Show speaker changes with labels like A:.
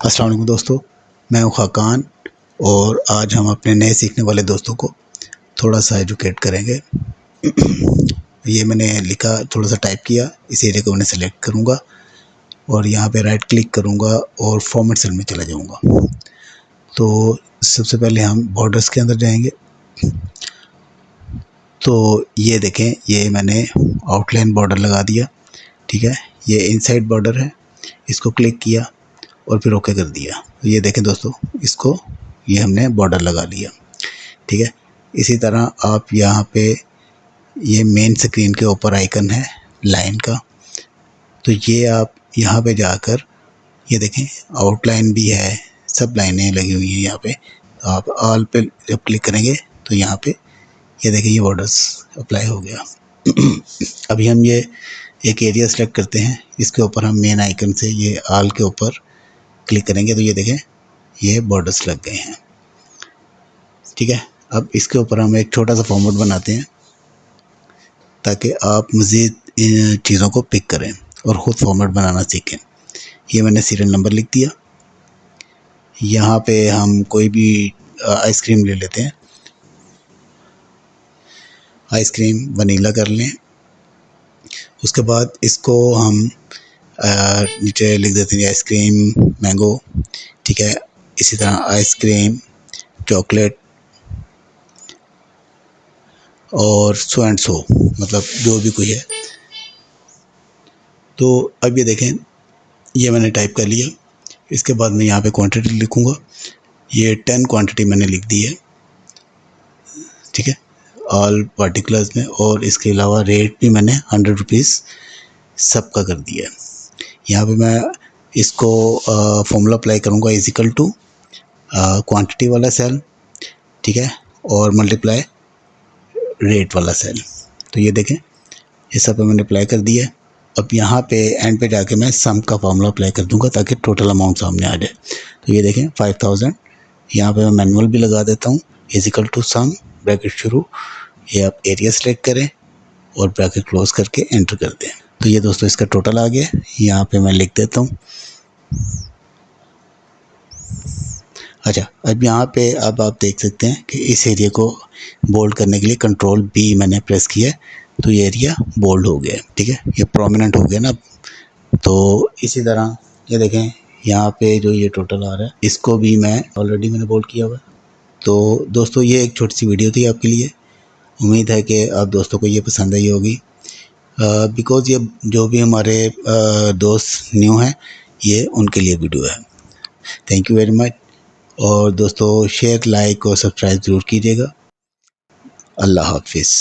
A: अस्सलाम वालेकुम दोस्तों, मैं हूं खाकान और आज हम अपने नए सीखने वाले दोस्तों को थोड़ा सा एजुकेट करेंगे। ये मैंने लिखा, थोड़ा सा टाइप किया, इस एरिया को मैंने सेलेक्ट करूंगा और यहाँ पे राइट क्लिक करूंगा और फॉर्मेट सेल में चला जाऊंगा। तो सबसे पहले हम बॉर्डर्स के अंदर जाएंगे। तो ये देखें, ये मैंने आउटलाइन बॉर्डर लगा दिया। ठीक है, ये इनसाइड बॉर्डर है, इसको क्लिक किया और फिर ओके कर दिया। ये देखें दोस्तों, इसको ये हमने बॉर्डर लगा लिया। ठीक है, इसी तरह आप यहाँ पे, ये मेन स्क्रीन के ऊपर आइकन है लाइन का, तो ये आप यहाँ पे जाकर ये देखें आउटलाइन भी है, सब लाइनें लगी हुई हैं यहाँ पे। तो आप ऑल पे जब क्लिक करेंगे तो यहाँ पे ये देखें, ये बॉर्डर्स अप्लाई हो गया। अभी हम ये एक एरिया सेलेक्ट करते हैं, इसके ऊपर हम मेन आइकन से ये ऑल के ऊपर क्लिक करेंगे तो ये देखें, ये बॉर्डर्स लग गए हैं। ठीक है, अब इसके ऊपर हम एक छोटा सा फॉर्मेट बनाते हैं ताकि आप मज़ीद इन चीज़ों को पिक करें और ख़ुद फॉर्मेट बनाना सीखें। ये मैंने सीरियल नंबर लिख दिया। यहाँ पे हम कोई भी आइसक्रीम ले लेते हैं, आइसक्रीम वनीला कर लें। उसके बाद इसको हम नीचे लिख देते हैं आइसक्रीम मैंगो। ठीक है, इसी तरह आइसक्रीम चॉकलेट और सो एंड सो, मतलब जो भी कोई है। तो अब ये देखें, ये मैंने टाइप कर लिया। इसके बाद मैं यहाँ पे क्वांटिटी लिखूँगा। ये 10 क्वांटिटी मैंने लिख दी है। ठीक है, ऑल पार्टिकुलर्स में, और इसके अलावा रेट भी मैंने 100 रुपीज़ सबका कर दिया है। यहाँ पे मैं इसको फॉर्मूला अप्लाई करूँगा, इजिकल टू क्वांटिटी वाला सेल। ठीक है, और मल्टीप्लाई रेट वाला सेल। तो ये देखें, ये सब मैंने अप्लाई कर दिया है। अब यहाँ पे एंड पे जाके मैं सम का फार्मूला अप्लाई कर दूंगा ताकि टोटल अमाउंट सामने आ जाए। तो ये देखें 5000, यहाँ पे मैं मैनुअल भी लगा देता हूँ, इजिकल टू सम ब्रैकेट शुरू। ये आप एरिया सेलेक्ट करें और ब्रैकेट क्लोज करके एंटर कर दें। तो ये दोस्तों इसका टोटल आ गया। यहाँ पे मैं लिख देता हूँ। अच्छा, अब यहाँ पे अब आप देख सकते हैं कि इस एरिया को बोल्ड करने के लिए कंट्रोल बी मैंने प्रेस किया है, तो ये एरिया बोल्ड हो गया। ठीक है, ये प्रोमिनेंट हो गया ना। तो इसी तरह ये देखें, यहाँ पे जो ये टोटल आ रहा है, इसको भी मैं ऑलरेडी मैंने बोल्ड किया हुआ है। तो दोस्तों ये एक छोटी सी वीडियो थी आपके लिए। उम्मीद है कि आप दोस्तों को ये पसंद आई होगी। बिकॉज़ ये जो भी हमारे दोस्त न्यू हैं, ये उनके लिए वीडियो है। Thank you very much. और दोस्तों शेयर, लाइक और सब्सक्राइब ज़रूर कीजिएगा। अल्लाह हाफिज़।